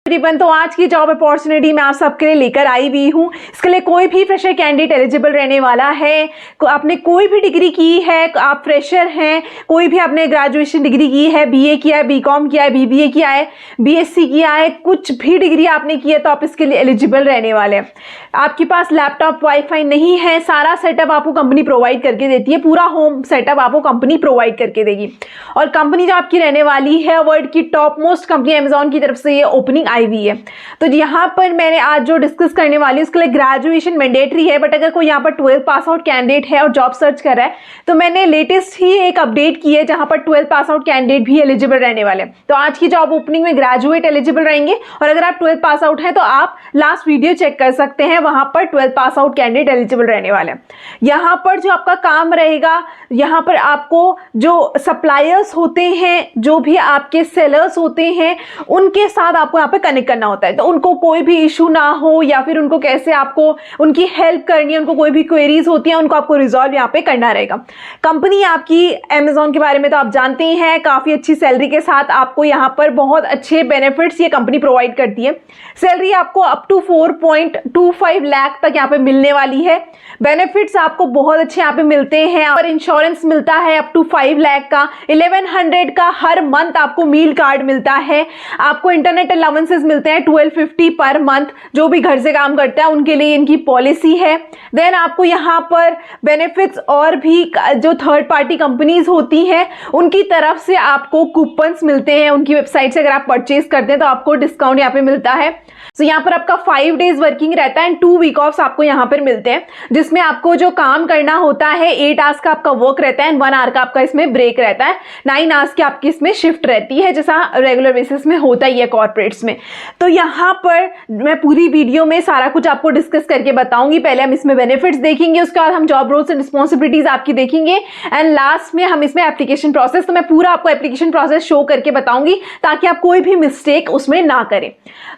तकरीबन तो आज की जॉब अपॉर्चुनिटी मैं आप सबके लिए लेकर आई हुई हूँ। इसके लिए कोई भी फ्रेशर कैंडिडेट एलिजिबल रहने वाला है। आपने कोई भी डिग्री की है, आप फ्रेशर हैं, कोई भी आपने ग्रेजुएशन डिग्री की है, बीए किया है, बीकॉम किया है, बीबीए किया है, बीएससी किया है, कुछ भी डिग्री आपने की है तो आप इसके लिए एलिजिबल रहने वाले हैं। आपके पास लैपटॉप वाईफाई नहीं है, सारा सेटअप आपको कंपनी प्रोवाइड करके देती है, पूरा होम सेटअप आपको कंपनी प्रोवाइड करके देगी। और कंपनी जो आपकी रहने वाली है वर्ल्ड की टॉप मोस्ट कंपनी अमेजॉन की तरफ से ये ओपनिंग आई हुई है। तो यहाँ पर मैंने आज जो डिस्कस करने वाली हूँ उसके लिए ग्रेजुएशन मैंडेटरी है, बट अगर कोई यहाँ पर 12 पास आउट कैंडिडेट है और जॉब सर्च कर रहा है तो मैंने लेटेस्ट ही एक अपडेट की है जहाँ पर 12 पास आउट कैंडिडेट भी एलिजिबल रहने वाले हैं। तो आज की जॉब ओपनिंग में ग्रेजुएट एलिजिबल रहेंगे और अगर आप 12 पास आउट हैं तो आप लास्ट वीडियो चेक कर सकते हैं, वहां पर 12 पास आउट कैंडिडेट एलिजिबल रहने वाले हैं। यहाँ पर जो आपका काम रहेगा, यहाँ पर आपको जो सप्लायर्स होते हैं, जो भी आपके सेलर्स होते हैं, उनके साथ आपको यहाँ पे कनेक्ट करना होता है। तो उनको कोई भी इशू ना हो या फिर उनको कैसे आपको उनकी हेल्प करनी है, उनको कोई भी क्वेरीज होती हैं उनको आपको रिजॉल्व यहाँ पे करना रहेगा। कंपनी आपकी अमेजॉन के बारे में तो आप जानते ही हैं, काफ़ी अच्छी सैलरी के साथ आपको यहाँ पर बहुत अच्छे बेनिफिट्स ये कंपनी प्रोवाइड करती है। सैलरी आपको अप टू 4.25 लाख तक यहाँ पे मिलने वाली है। बेनिफिट्स आपको बहुत अच्छे यहाँ पे मिलते हैं और इंश्योरेंस मिलता है अप टू 5 लाख का। 1100 का हर मंथ आपको मील कार्ड मिलता है। आपको इंटरनेट अलाउंसेस मिलते हैं 1250 पर मंथ। जो भी घर से काम करता है उनके लिए इनकी पॉलिसी है। देन आपको यहाँ पर बेनिफिट्स और भी जो थर्ड पार्टी कंपनीज होती हैं उनकी तरफ से आपको कूपन्स मिलते हैं। उनकी वेबसाइट से अगर आप परचेज करते हैं तो आपको डिस्काउंट यहाँ पे मिलता है। तो यहाँ पर आपका 5 डेज वर्किंग रहता है एंड 2 वीक ऑफ्स आपको यहाँ पर मिलते हैं, जिसमें आपको जो काम करना होता है 8 आवर्स का आपका वर्क रहता है एंड 1 आवर का आपका इसमें ब्रेक रहता है। 9 आवर्स की आपकी इसमें शिफ्ट रहती है, जैसा रेगुलर बेसिस में होता ही है कॉर्पोरेट्स में। तो यहाँ पर मैं पूरी वीडियो में सारा कुछ आपको डिस्कस करके बताऊंगी। पहले हम इसमें बेनिफिट्स देखेंगे, उसके बाद हम जॉब रोल्स एंड रिस्पॉन्सिबिलिटीज आपकी देखेंगे एंड लास्ट में हम इसमें एप्लीकेशन प्रोसेस, तो मैं पूरा आपको एप्लीकेशन प्रोसेस शो करके बताऊंगी ताकि आप कोई भी मिस्टेक उसमें ना करें।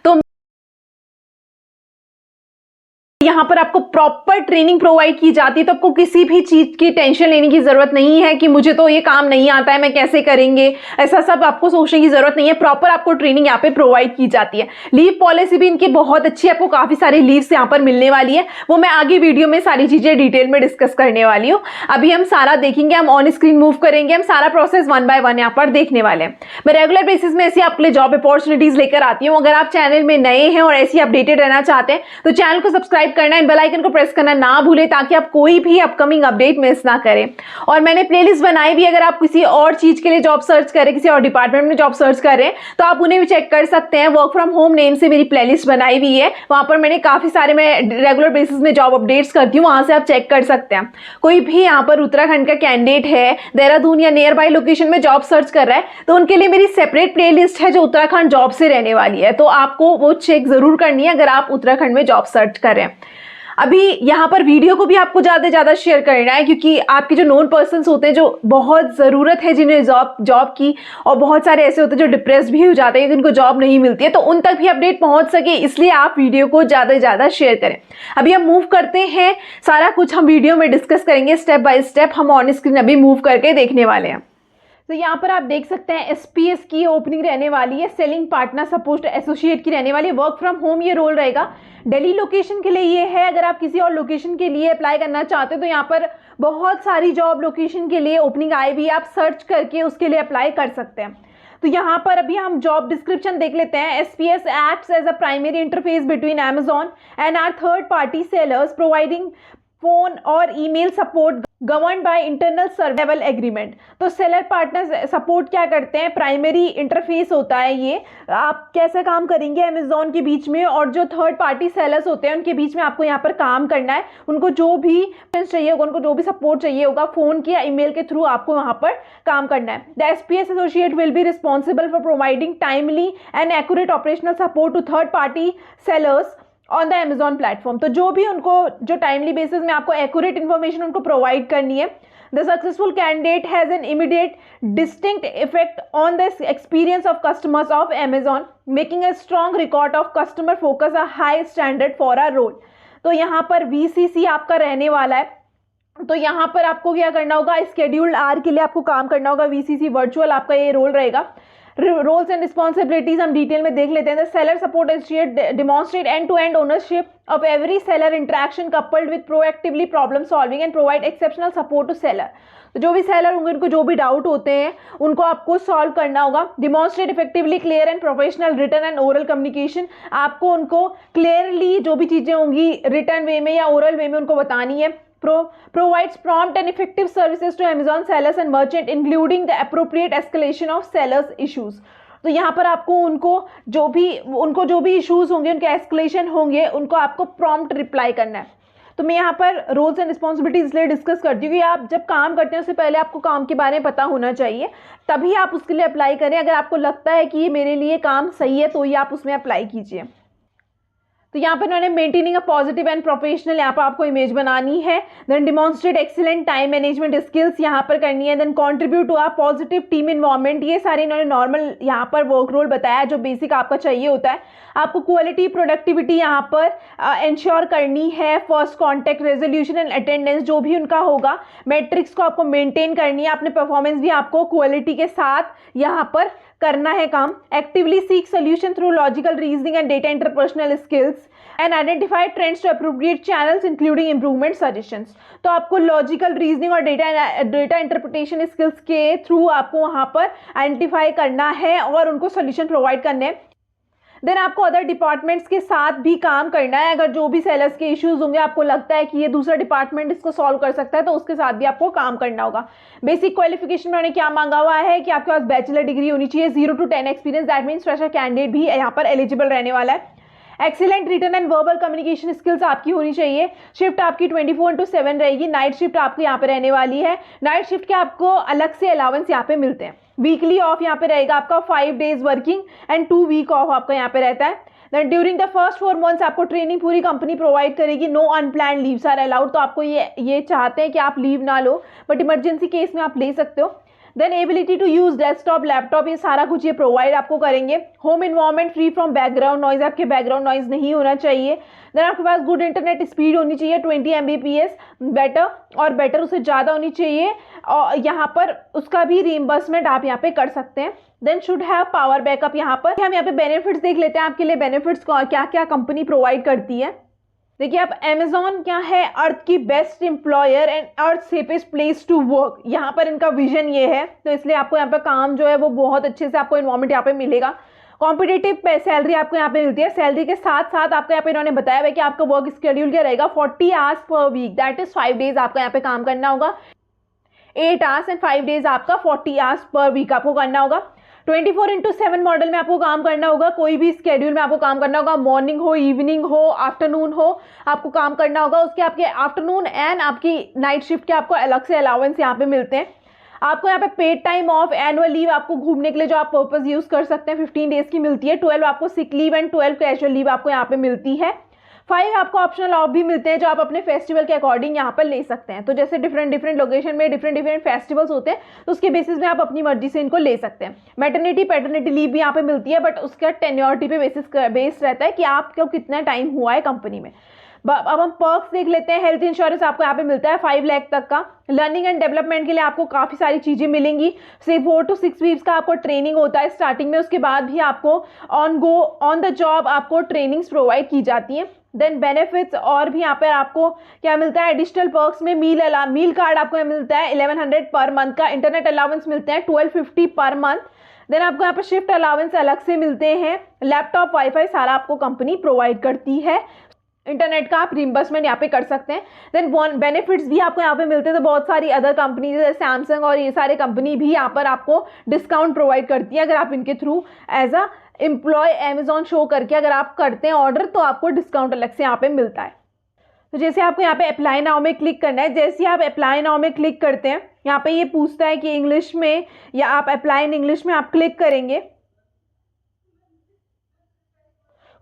तो यहाँ पर आपको प्रॉपर ट्रेनिंग प्रोवाइड की जाती है, तो आपको किसी भी चीज की टेंशन लेने की जरूरत नहीं है कि मुझे तो ये काम नहीं आता है, मैं कैसे करेंगे, ऐसा सब आपको सोचने की जरूरत नहीं है। प्रॉपर आपको ट्रेनिंग यहाँ पे प्रोवाइड की जाती है। लीव पॉलिसी भी इनकी बहुत अच्छी है, आपको काफी सारी लीव्स यहाँ पर मिलने वाली है, वो मैं आगे वीडियो में सारी चीजें डिटेल में डिस्कस करने वाली हूँ। अभी हम सारा देखेंगे, हम ऑन स्क्रीन मूव करेंगे, हम सारा प्रोसेस 1 बाय 1 यहाँ पर देखने वाले हैं। मैं रेगुलर बेसिस में ऐसी आपके लिए जॉब अपॉर्चुनिटीज लेकर आती हूँ। अगर आप चैनल में नए हैं और ऐसी अपडेटेड रहना चाहते हैं तो चैनल को सब्सक्राइब करना है, बेल आइकन को प्रेस करना ना भूलें ताकि आप कोई भी अपकमिंग अपडेट मिस ना करें। और मैंने प्लेलिस्ट बनाई भी, अगर आप किसी और चीज के लिए जॉब सर्च करें, किसी और डिपार्टमेंट में जॉब सर्च कर रहे हैं तो आप उन्हें भी चेक कर सकते हैं। वर्क फ्रॉम होम नेम से मेरी प्लेलिस्ट बनाई हुई है, वहां पर मैंने काफी सारे, मैं रेगुलर बेसिस में जॉब अपडेट्स करती हूँ, वहां से आप चेक कर सकते हैं। कोई भी यहाँ पर उत्तराखंड का कैंडिडेट है, देहरादून या नियर बाई लोकेशन में जॉब सर्च कर रहा है तो उनके लिए मेरी सेपरेट प्लेलिस्ट है जो उत्तराखंड जॉब से रहने वाली है, तो आपको वो चेक जरूर करनी है अगर आप उत्तराखंड में जॉब सर्च कर रहे हैं। अभी यहाँ पर वीडियो को भी आपको ज़्यादा से ज़्यादा शेयर करना है, क्योंकि आपके जो नोन पर्सन्स होते हैं जो बहुत ज़रूरत है जिन्हें जॉब की, और बहुत सारे ऐसे होते हैं जो डिप्रेस्ड भी हो जाते हैं जिनको जॉब नहीं मिलती है, तो उन तक भी अपडेट पहुँच सके इसलिए आप वीडियो को ज़्यादा से ज़्यादा शेयर करें। अभी हम मूव करते हैं, सारा कुछ हम वीडियो में डिस्कस करेंगे स्टेप बाय स्टेप, हम ऑन स्क्रीन अभी मूव करके देखने वाले हैं। तो यहाँ पर आप देख सकते हैं एसपीएस की ओपनिंग रहने वाली है, सेलिंग पार्टनर सपोर्ट एसोसिएट की रहने वाली है। वर्क फ्रॉम होम ये रोल रहेगा। दिल्ली लोकेशन के लिए ये है, अगर आप किसी और लोकेशन के लिए अप्लाई करना चाहते हो तो यहाँ पर बहुत सारी जॉब लोकेशन के लिए ओपनिंग आई हुई है, आप सर्च करके उसके लिए अप्लाई कर सकते हैं। तो यहाँ पर अभी हम जॉब डिस्क्रिप्शन देख लेते हैं। SPS acts as a primary interface between Amazon and our third party sellers providing phone और email support governed by internal survival agreement. तो सेलर पार्टनर सपोर्ट क्या करते हैं, प्राइमरी इंटरफेस होता है ये, आप कैसे काम करेंगे अमेजॉन के बीच में और जो थर्ड पार्टी सेलर्स होते हैं उनके बीच में आपको यहाँ पर काम करना है। उनको जो भी चाहिए होगा, उनको जो भी सपोर्ट चाहिए होगा फोन के या ईमेल के थ्रू आपको वहाँ पर काम करना है। The SPS associate will be responsible for providing timely and accurate operational support to third party sellers on the Amazon platform. तो जो भी उनको जो टाइमली बेसिस में आपको एक्यूरेट इन्फॉर्मेशन उनको प्रोवाइड करनी है। The successful candidate has an immediate distinct effect on the experience of customers of Amazon, making a strong record of customer focus a high standard for a role. तो यहाँ पर VCC आपका रहने वाला है। तो यहाँ पर आपको क्या करना होगा, स्केड्यूल्ड आवर के लिए आपको काम करना होगा। वीसीसी वर्चुअल आपका ये रोल रहेगा। रोल्स एंड रिस्पॉन्सिबिलिटीज हम डिटेल में देख लेते हैं। Seller support associate demonstrate end to end ownership of every seller interaction coupled with proactively problem solving and provide exceptional support to seller. तो जो भी सेलर होंगे उनको जो भी डाउट होते हैं उनको आपको सॉल्व करना होगा। Demonstrate effectively clear and professional written and oral communication, आपको उनको क्लियरली जो भी चीज़ें होंगी रिटर्न वे में या ओरल वे में उनको बतानी है। Provides prompt and effective services to Amazon sellers and merchant including the appropriate escalation of sellers issues। तो यहाँ पर आपको उनको जो भी इश्यूज होंगे उनके एस्केलेशन होंगे उनको आपको प्रॉम्प्ट रिप्लाई करना है। तो मैं यहाँ पर रोल्स एंड रिस्पॉन्सिबिलिटीज इसलिए डिस्कस करती हूँ कि आप जब काम करते हैं उससे पहले आपको काम के बारे में पता होना चाहिए, तभी आप उसके लिए अप्लाई करें। अगर आपको लगता है कि ये मेरे लिए काम सही है तो ये आप उसमें अप्लाई कीजिए। तो यहाँ पर उन्होंने maintaining a positive and professional, यहाँ पर आपको इमेज बनानी है। Then demonstrate excellent time management skills यहाँ पर करनी है। Then contribute to a positive team environment, ये सारे इन्होंने नॉर्मल यहाँ पर वर्क रोल बताया जो बेसिक आपका चाहिए होता है। आपको क्वालिटी प्रोडक्टिविटी यहाँ पर इंश्योर करनी है। First contact resolution and attendance जो भी उनका होगा मैट्रिक्स को आपको मेंटेन करनी है। अपने परफॉर्मेंस भी आपको क्वालिटी के साथ यहाँ पर करना है काम। Actively seek solution through logical reasoning and data interpersonal skills and identify trends to appropriate channels including improvement suggestions. तो आपको लॉजिकल रीजनिंग और डेटा इंटरप्रिटेशन स्किल्स के थ्रू आपको वहाँ पर आइडेंटिफाई करना है और उनको सोल्यूशन प्रोवाइड करने हैं। देन आपको अदर डिपार्टमेंट्स के साथ भी काम करना है। अगर जो भी सेलर्स के इश्यूज होंगे आपको लगता है कि ये दूसरा डिपार्टमेंट इसको सॉल्व कर सकता है तो उसके साथ भी आपको काम करना होगा। बेसिक क्वालिफिकेशन में उन्होंने क्या मांगा हुआ है कि आपके पास बैचलर डिग्री होनी चाहिए, 0 to 10 experience, that means fresher candidate भी यहाँ पर एलिजिबल रहने वाला है। Excellent written and verbal communication skills आपकी होनी चाहिए। शिफ्ट आपकी 24/7 रहेगी। नाइट शिफ्ट आपकी यहाँ पे रहने वाली है। नाइट शिफ्ट के आपको अलग से अलाउंस यहाँ पे मिलते हैं। वीकली ऑफ यहाँ पे रहेगा आपका 5 days working and 2 week off आपका यहाँ पे रहता है। Then during the first 4 months आपको ट्रेनिंग पूरी कंपनी प्रोवाइड करेगी। No unplanned leaves are allowed, तो आपको ये चाहते हैं कि आप लीव ना लो बट इमरजेंसी केस में आप ले सकते हो। Then ability to use desktop laptop, ये सारा कुछ ये प्रोवाइड आपको करेंगे। Home environment free from background noise, आपके बैकग्राउंड नॉइज नहीं होना चाहिए। देन आपके पास गुड इंटरनेट स्पीड होनी चाहिए 20 Mbps बेटर, और बेटर उससे ज़्यादा होनी चाहिए। और यहाँ पर उसका भी रीइंबर्समेंट आप यहाँ पे कर सकते हैं। Then should have power backup. यहाँ पर हम यहाँ पे बेनिफिट्स देख लेते हैं आपके लिए, बेनिफिट्स क्या क्या कंपनी प्रोवाइड करती है। देखिए आप अमेजॉन क्या है, अर्थ की best employer and Earth safest place to work, यहाँ पर इनका विजन ये है। तो इसलिए आपको यहाँ पर काम जो है वो बहुत अच्छे से आपको एनवायरमेंट यहाँ पे मिलेगा। कॉम्पिटेटिव सैलरी आपको यहाँ पे मिलती है। सैलरी के साथ साथ आपको यहाँ पे इन्होंने बताया है कि आपका वर्क स्केड्यूल क्या रहेगा, 40 hours per week, that is 5 days आपका यहाँ पे काम करना होगा। 8 hours एंड 5 days आपका 40 hours per week आपको करना होगा। 24/7 मॉडल में आपको काम करना होगा। कोई भी स्केड्यूल में आपको काम करना होगा, मॉर्निंग हो, इवनिंग हो, आफ्टरनून हो, आपको काम करना होगा। उसके आपके आफ्टरनून एंड आपकी नाइट शिफ्ट के आपको अलग से अलाउंस यहाँ पे मिलते हैं। आपको यहाँ पे paid time of, annual leave आपको घूमने के लिए जो आप पर्पस यूज कर सकते हैं 15 days की मिलती है। 12 आपको sick leave and 12 casual leave आपको यहाँ पे मिलती है। 5 आपको ऑप्शनल ऑफ भी मिलते हैं जो आप अपने फेस्टिवल के अकॉर्डिंग यहाँ पर ले सकते हैं। तो जैसे डिफरेंट लोकेशन में डिफरेंट फेस्टिवल्स होते हैं तो उसके बेसिस में आप अपनी मर्जी से इनको ले सकते हैं। मैटरनिटी पैटर्निटी लीव भी यहाँ पे मिलती है बट उसका टेन्योरिटी पे बेस रहता है कि आपको कितना टाइम हुआ है कंपनी में। अब हम पर्क्स देख लेते हैं। हेल्थ इंश्योरेंस आपको यहाँ पे मिलता है 5 लाख तक का। लर्निंग एंड डेवलपमेंट के लिए आपको काफ़ी सारी चीज़ें मिलेंगी। से 4 to 6 वीक्स का आपको ट्रेनिंग होता है स्टार्टिंग में, उसके बाद भी आपको ऑन द जॉब आपको ट्रेनिंग्स प्रोवाइड की जाती हैं। देन बेनिफिट्स और भी यहाँ पर आपको क्या मिलता है, एडिशनल पर्क्स में मील कार्ड आपको मिलता है 1100 पर मंथ का। इंटरनेट अलाउंस मिलते हैं 1250 पर मंथ। देन आपको यहाँ पर शिफ्ट अलाउंस अलग से मिलते हैं। लैपटॉप वाईफाई सारा आपको कंपनी प्रोवाइड करती है। इंटरनेट का आप रिम्बर्समेंट यहाँ पे कर सकते हैं। देन बेनिफिट्स भी आपको यहाँ पे मिलते हैं। तो बहुत सारी अदर कंपनी जैसे सैमसंग और ये सारे कंपनी भी यहाँ पर आपको डिस्काउंट प्रोवाइड करती है। अगर आप इनके through as a employee Amazon show करके अगर आप करते हैं ऑर्डर तो आपको डिस्काउंट अलग से यहाँ पे मिलता है। तो जैसे आपको यहाँ पे अप्लाई नाउ में क्लिक करना है, जैसे आप अप्लाई नाउ में क्लिक करते हैं यहाँ पे ये पूछता है कि इंग्लिश में या आप अप्लाई इन इंग्लिश में आप क्लिक करेंगे।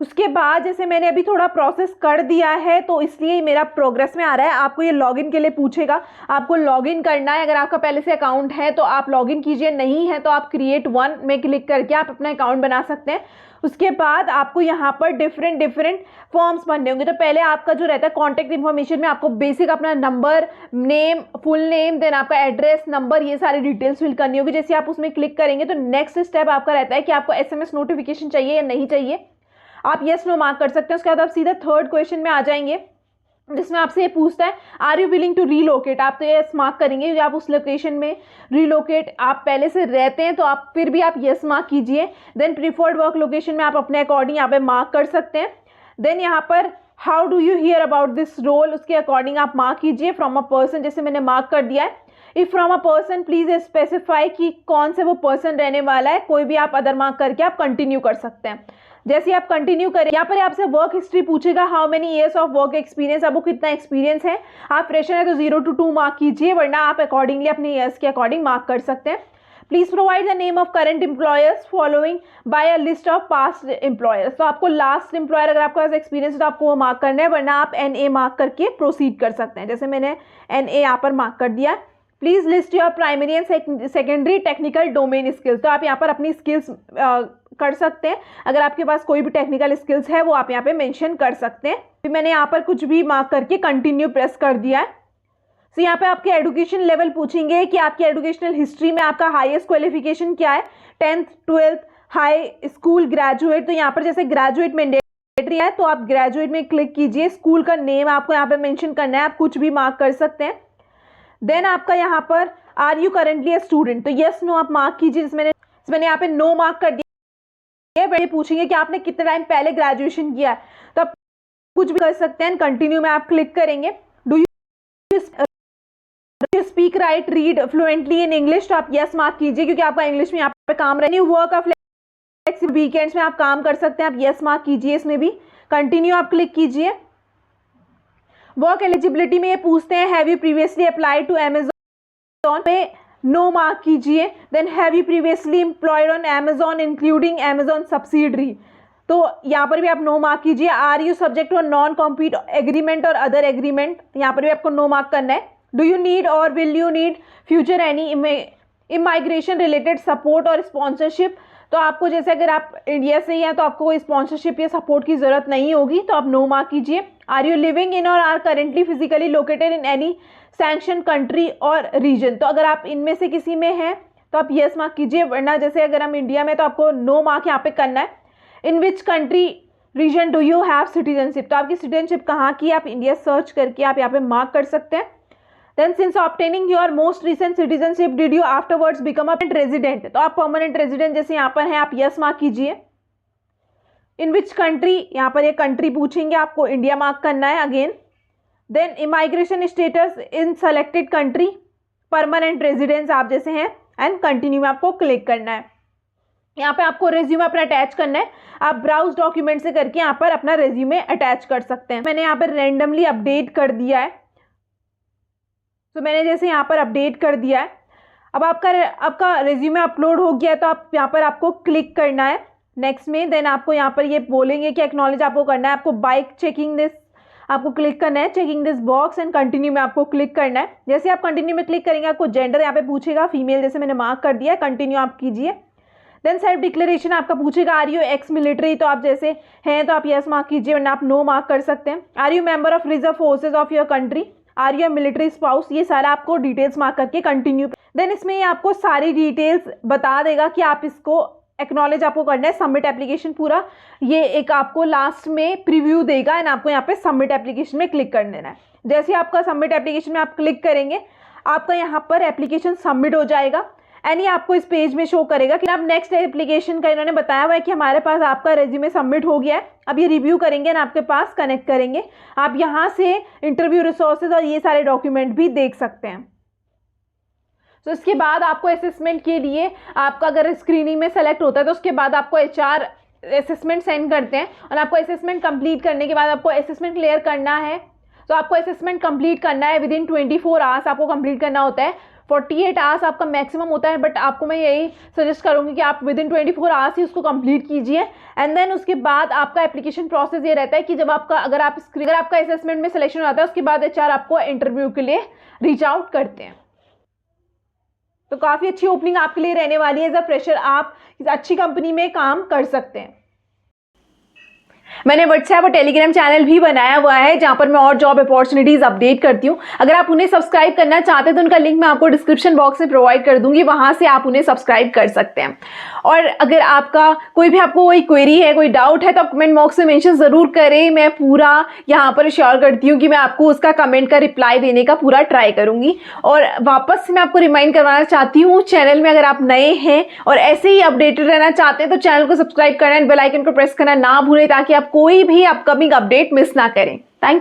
उसके बाद जैसे मैंने अभी थोड़ा प्रोसेस कर दिया है तो इसलिए मेरा प्रोग्रेस में आ रहा है। आपको ये लॉगिन के लिए पूछेगा, आपको लॉगिन करना है। अगर आपका पहले से अकाउंट है तो आप लॉगिन कीजिए, नहीं है तो आप क्रिएट वन में क्लिक करके आप अपना अकाउंट बना सकते हैं। उसके बाद आपको यहाँ पर डिफरेंट फॉर्म्स भरने होंगे। तो पहले आपका जो रहता है कॉन्टैक्ट इन्फॉर्मेशन में आपको बेसिक अपना number, name, full name, then आपका एड्रेस, नंबर, ये सारी डिटेल्स फिल करनी होगी। जैसे आप उसमें क्लिक करेंगे तो नेक्स्ट स्टेप आपका रहता है कि आपको SMS नोटिफिकेशन चाहिए या नहीं चाहिए। आप येस नो मार्क कर सकते हैं। उसके बाद आप सीधा थर्ड क्वेश्चन में आ जाएंगे जिसमें आपसे ये पूछता है are you willing to relocate. आप तो यस मार्क करेंगे आप उस लोकेशन में रीलोकेट आप पहले से रहते हैं तो आप फिर भी आप यस मार्क कीजिए। देन प्रीफर्ड वर्क लोकेशन में आप अपने अकॉर्डिंग यहाँ पे मार्क कर सकते हैं। देन यहाँ पर how do you hear about this role, उसके अकॉर्डिंग आप मार्क कीजिए। फ्रॉम अ पर्सन, जैसे मैंने मार्क कर दिया है। If from a person please specify कि कौन से वो पर्सन रहने वाला है। कोई भी आप अदर मार्क करके आप कंटिन्यू कर सकते हैं। जैसे आप कंटिन्यू करें, यहाँ पर आपसे वर्क हिस्ट्री पूछेगा, how many years of work experience, आपको कितना एक्सपीरियंस है। आप फ्रेशर है तो 0 to 2 मार्क कीजिए, वरना आप अकॉर्डिंगली अपने ईयर्स के अकॉर्डिंग मार्क कर सकते हैं। Please provide the name of current employers following bye a list of past employers. तो आपको लास्ट एम्प्लॉयर अगर आपके पास एक्सपीरियंस है तो आपको वो मार्क करना है, वरना आप NA मार्क करके प्रोसीड कर सकते हैं। जैसे मैंने NA यहाँ पर मार्क कर दिया। Please list your primary and secondary technical domain skills. तो आप यहाँ पर अपनी स्किल्स कर सकते हैं। अगर आपके पास कोई भी टेक्निकल स्किल्स है वो आप यहाँ पे मेंशन कर सकते हैं। फिर मैंने यहाँ पर कुछ भी मार्क करके कंटिन्यू प्रेस कर दिया है। तो यहाँ पे आपके एजुकेशन लेवल पूछेंगे कि आपकी एजुकेशनल हिस्ट्री में आपका हाईएस्ट क्वालिफिकेशन क्या है, 10th 12th, high school, graduate. तो यहाँ पर जैसे ग्रेजुएट मैंडेटरी है तो आप ग्रेजुएट में क्लिक कीजिए। स्कूल का नेम आपको यहाँ पे मेंशन करना है, आप कुछ भी मार्क कर सकते हैं। देन आपका यहाँ पर are you currently a student, तो यस नो आप मार्क कीजिए। मैंने यहाँ पे नो मार्क कर दिया। ये पूछेंगे कि आपने कितने टाइम पहले ग्रेजुएशन किया है, तो आप कुछ भी कर सकते हैं। कंटिन्यू में आप क्लिक करेंगे। Do you speak right read fluently in English, तो आप यस मार्क कीजिए क्योंकि आपका इंग्लिश में यहाँ पे काम रहे। वर्क ऑफ फ्लेक्सिबल वीकेंड्स में आप काम कर सकते हैं, आप यस मार्क कीजिए इसमें भी। कंटिन्यू आप क्लिक कीजिए। वर्क एलिजिबिलिटी में ये पूछते हैं have you previously applied to Amazon, पे नो मार्क कीजिए। Then have you previously employed on Amazon including Amazon subsidiary, तो यहाँ पर भी आप नो मार्क कीजिए। Are you subject to non compete agreement or other agreement, यहाँ पर भी आपको नो मार्क करना है। Do you need or will you need future any immigration related support or sponsorship, तो आपको जैसे अगर आप इंडिया से ही हैं तो आपको कोई स्पॉन्सरशिप या सपोर्ट की जरूरत नहीं होगी, तो आप नो मार्क कीजिए। Are you living in or are currently physically located in any sanction country or region, तो अगर आप इनमें से किसी में हैं तो आप यस मार्क कीजिए, वरना जैसे अगर हम इंडिया में तो आपको नो मार्क यहाँ पे करना है। In which country region do you have citizenship, तो आपकी सिटीजनशिप कहाँ की, आप इंडिया सर्च करके आप यहाँ पे मार्क कर सकते हैं। Then since obtaining your most recent citizenship did you afterwards become a permanent resident, तो आप परमानेंट रेजिडेंट जैसे यहाँ पर हैं आप यस मार्क कीजिए। इन विच कंट्री, यहाँ पर ये कंट्री पूछेंगे, आपको इंडिया मार्क करना है again. Then immigration status in selected country, permanent residence आप जैसे हैं, एंड कंटिन्यू में आपको क्लिक करना है। यहाँ पे आपको रेज्यूमे अपना अटैच करना है, आप ब्राउज डॉक्यूमेंट से करके यहाँ पर अपना रेज्यूमे अटैच कर सकते हैं। मैंने यहाँ पर रैंडमली अपडेट कर दिया है, तो मैंने जैसे यहाँ पर अपडेट कर दिया है। अब आपका रेज्यूमे अपलोड हो गया है, तो आप यहाँ पर आपको क्लिक करना है नेक्स्ट में। देन आपको यहाँ पर ये बोलेंगे कि एक्नॉलेज आपको करना है, आपको बाइक चेकिंग दिस आपको क्लिक करना है, checking this box and continue में आपको क्लिक करना है। जैसे आप कंटिन्यू में क्लिक करेंगे आपको जेंडर यहाँ पे पूछेगा, फीमेल जैसे मैंने मार्क कर दिया है, कंटिन्यू आप कीजिए। देन सेल्फ डिक्लेरेशन आपका पूछेगा आर यू एक्स मिलिट्री, तो आप जैसे हैं तो आप यस मार्क कीजिए, वरना आप नो मार्क कर सकते हैं। Are you member of reserve forces of your country, are you military spouse, ये सारा आपको डिटेल्स मार्क करके कंटिन्यू। देन इसमें ये आपको सारी डिटेल्स बता देगा कि आप इसको एक्नॉलेज आपको करना है, सबमिट एप्लीकेशन पूरा। ये एक आपको लास्ट में प्रीव्यू देगा एंड आपको यहाँ पे सबमिट एप्लीकेशन में क्लिक कर देना है। जैसे आपका सबमिट एप्लीकेशन में आप क्लिक करेंगे आपका यहाँ पर एप्लीकेशन सबमिट हो जाएगा एंड ये आपको इस पेज में शो करेगा कि अब नेक्स्ट एप्लीकेशन का इन्होंने बताया हुआ है कि हमारे पास आपका रेज्यूमे सबमिट हो गया है। अब ये रिव्यू करेंगे ना आपके पास कनेक्ट करेंगे, आप यहाँ से इंटरव्यू रिसोर्सेज और ये सारे डॉक्यूमेंट भी देख सकते हैं। तो इसके बाद आपको असेसमेंट के लिए आपका अगर स्क्रीनिंग में सेलेक्ट होता है तो उसके बाद आपको HR असेसमेंट सेंड करते हैं और आपको असेसमेंट कंप्लीट करने के बाद आपको असेसमेंट क्लियर करना है। तो आपको असेसमेंट कंप्लीट करना है विद इन 24 आवर्स आपको कंप्लीट करना होता है। 48 आवर्स आपका मैक्सिमम होता है, बट आपको मैं यही सजेस्ट करूंगी कि आप विद इन 24 आवर्स ही उसको कंप्लीट कीजिए। एंड देन उसके बाद आपका एप्लीकेशन प्रोसेस ये रहता है कि जब आपका अगर आपका असेसमेंट में सिलेक्शन आता है, उसके बाद HR आपको इंटरव्यू के लिए रीच आउट करते हैं। तो काफ़ी अच्छी ओपनिंग आपके लिए रहने वाली है। एज अ फ्रेशर आप अच्छी कंपनी में काम कर सकते हैं। मैंने व्हाट्सएप और टेलीग्राम चैनल भी बनाया हुआ है, जहां पर मैं और जॉब अपॉर्चुनिटीज अपडेट करती हूँ। अगर आप उन्हें सब्सक्राइब करना चाहते हैं तो उनका लिंक मैं आपको डिस्क्रिप्शन बॉक्स में प्रोवाइड कर दूंगी, वहां से आप उन्हें सब्सक्राइब कर सकते हैं। और अगर आपका कोई क्वेरी है, कोई डाउट है, तो कमेंट बॉक्स में मेंशन जरूर करें। मैं पूरा यहाँ पर श्योर करती हूँ कि मैं आपको उसका कमेंट का रिप्लाई देने का पूरा ट्राई करूंगी। और वापस से मैं आपको रिमाइंड करवाना चाहती हूँ, चैनल में अगर आप नए हैं और ऐसे ही अपडेटेड रहना चाहते हैं तो चैनल को सब्सक्राइब करना एंड बेल आइकन को प्रेस करना ना भूलें, ताकि आप कोई भी अपकमिंग अपडेट मिस ना करें। Thank you.